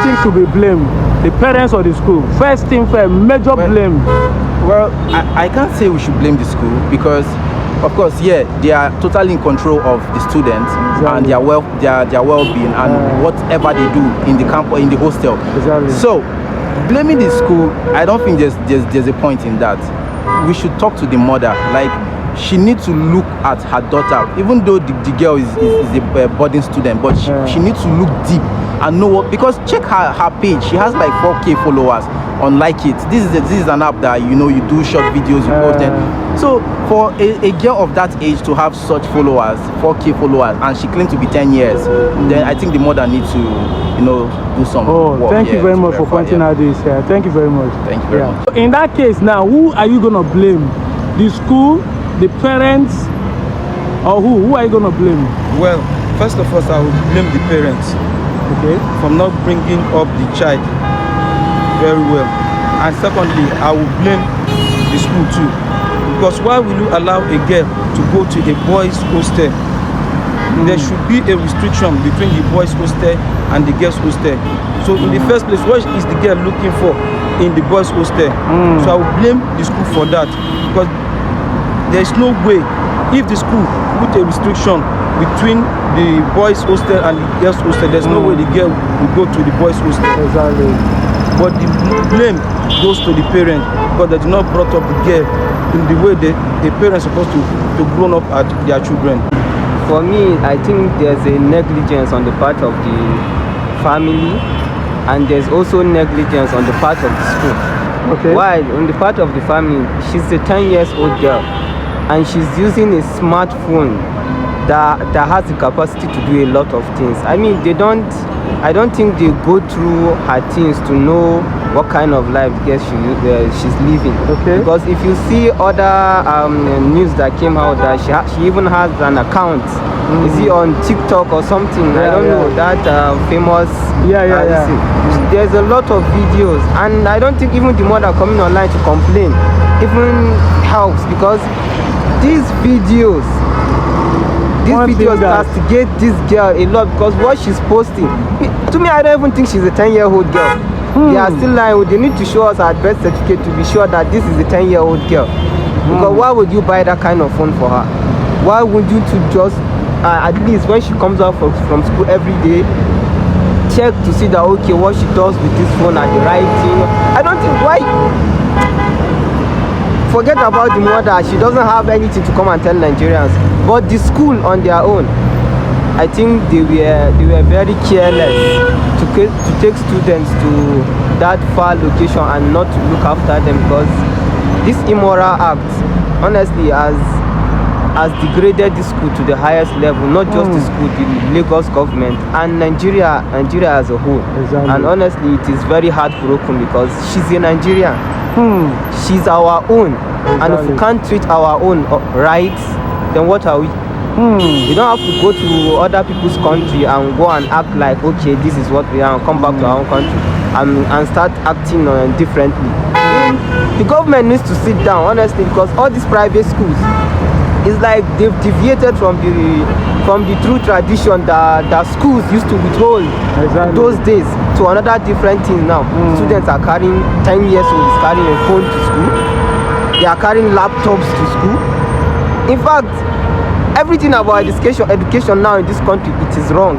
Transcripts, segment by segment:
think should be blamed? The parents or the school? First thing first, major blame. Well, I can't say we should blame the school because, of course, yeah, they are totally in control of the students and their well-being and whatever they do in the camp or in the hostel. Exactly. So, blaming the school, I don't think there's a point in that. We should talk to the mother. Like, she needs to look at her daughter, even though the girl is a boarding student, but she needs to look deep and know what, because check her page. She has like 4K followers on Like It. This is an app that you do short videos, you post them. So for a girl of that age to have such followers, 4K followers, and she claims to be 10 years, then I think the mother needs to do some work. Thank you very much for pointing out this. Thank you very much. Thank you very much. So in that case now, who are you gonna blame? The school, the parents, or who? Who are you gonna blame? Well, first of all, I will blame the parents. Okay. From not bringing up the child very well. And secondly, I will blame the school too. Because why will you allow a girl to go to a boys' hostel? There should be a restriction between the boys' hostel and the girls' hostel. So in the first place, what is the girl looking for in the boys' hostel? So I will blame the school for that. Because there is no way, if the school put a restriction between the boys' hostel and the girls' hostel, there's no way the girl will go to the boys' hostel. Exactly. But the blame goes to the parent because they do not brought up the girl in the way the parents are supposed to grow up at their children. For me, I think there's a negligence on the part of the family, and there's also negligence on the part of the school. Okay. Why? On the part of the family, she's a 10-year-old girl, and she's using a smartphone that has the capacity to do a lot of things. I mean, I don't think they go through her things to know what kind of life she's living. Okay. Because if you see other news that came out that she even has an account, is it on TikTok or something? I don't know, that famous. There's a lot of videos, and I don't think even the mother coming online to complain even helps, because these videos castigate this girl a lot, because what she's posting, to me, I don't even think she's a 10-year-old girl. They are still lying. They need to show us her birth certificate to be sure that this is a 10-year-old girl. Because why would you buy that kind of phone for her? Why would you just at least when she comes out from school every day, check to see that okay, what she does with this phone are the right thing? I don't think why. Forget about the mother, she doesn't have anything to come and tell Nigerians. But the school on their own, I think they were very careless to take students to that far location and not to look after them, because this immoral act honestly has degraded the school to the highest level, not just the school, the Lagos government and Nigeria as a whole. Exactly. And honestly, it is very heartbroken because she's a Nigerian. She's our own. Exactly. And if we can't treat our own right, then what are we? We don't have to go to other people's country and go and act like, okay, this is what we are, and come back to our own country and start acting differently. The government needs to sit down, honestly, because all these private schools, it's like they've deviated from the true tradition that schools used to withhold those days to another different thing now. Students are carrying, 10 years old is carrying a phone to school. They are carrying laptops to school. In fact, everything about education now in this country, it is wrong.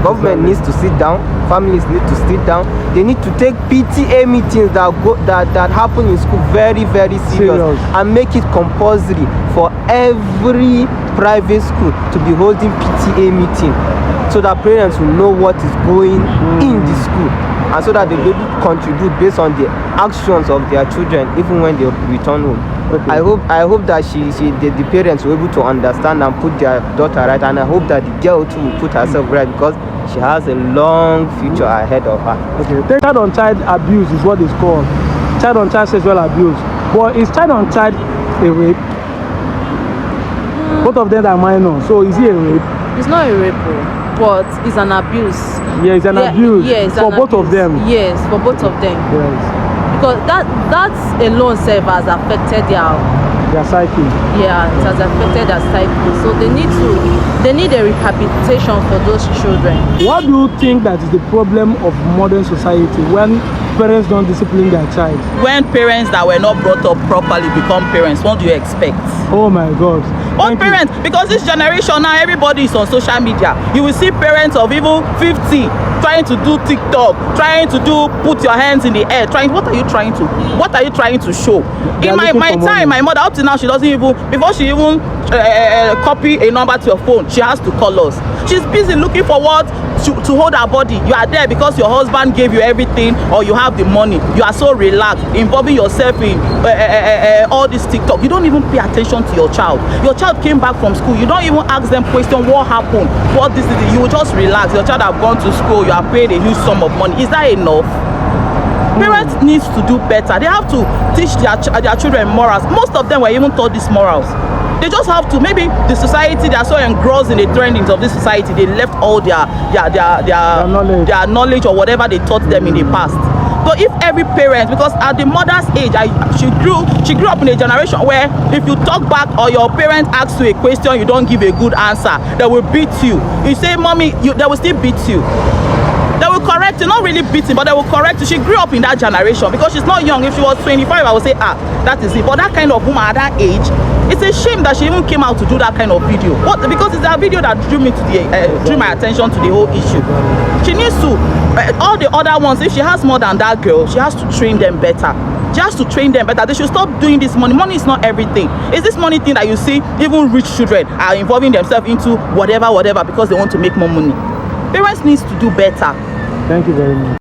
Government needs to sit down, families need to sit down. They need to take PTA meetings that happen in school very, very serious and make it compulsory for every private school to be holding PTA meeting, so that parents will know what is going in the school, and so that they will be able to contribute based on the actions of their children even when they return home. Okay. I hope that the parents will be able to understand and put their daughter right, and I hope that the girl too will put herself right, because she has a long future ahead of her. Okay. Child-on-child abuse is what it's called. Child-on-child sexual abuse. But is child-on-child a rape? Both of them are minor, so is it a rape? It's not a rape, but it's an abuse. Yeah, it's an abuse. Yes, for both of them. Yes, for both of them. Yes. Because that alone has affected their psyche. Yeah, it has affected their psyche. So they need a rehabilitation for those children. What do you think that is the problem of modern society when parents don't discipline their child? When parents that were not brought up properly become parents, what do you expect? Oh my God. What parents? Because this generation now, everybody is on social media. You will see parents of even 50 trying to do TikTok, trying to do put your hands in the air, trying. What are you trying to show? In my time, my mother up to now, she doesn't even, before she even copy a number to your phone, she has to call us. She's busy looking for what to hold her body. You are there because your husband gave you everything, or you have the money. You are so relaxed, involving yourself in all this TikTok. You don't even pay attention to your child. Your child came back from school. You don't even ask them question, what happened, what this is. You will just relax. Your child have gone to school. You are paid a huge sum of money. Is that enough? Parents needs to do better. They have to teach their children morals. Most of them were even taught these morals. They just have to, maybe the society, they are so engrossed in the trendings of this society, they left all their knowledge or whatever they taught them in the past. But if every parent, because at the mother's age, she grew up in a generation where if you talk back or your parent asks you a question, you don't give a good answer, they will beat you. You say, mommy, they will still beat you. They will correct you, not really beating, but they will correct you. She grew up in that generation because she's not young. If she was 25, I would say, that is it. But that kind of woman at that age, it's a shame that she even came out to do that kind of video. Because it's a video that drew my attention to the whole issue. She needs to, all the other ones, if she has more than that girl, she has to train them better. She has to train them better. They should stop doing this money. Money is not everything. It's this money thing that you see, even rich children are involving themselves into whatever, because they want to make more money. Parents needs to do better. Thank you very much.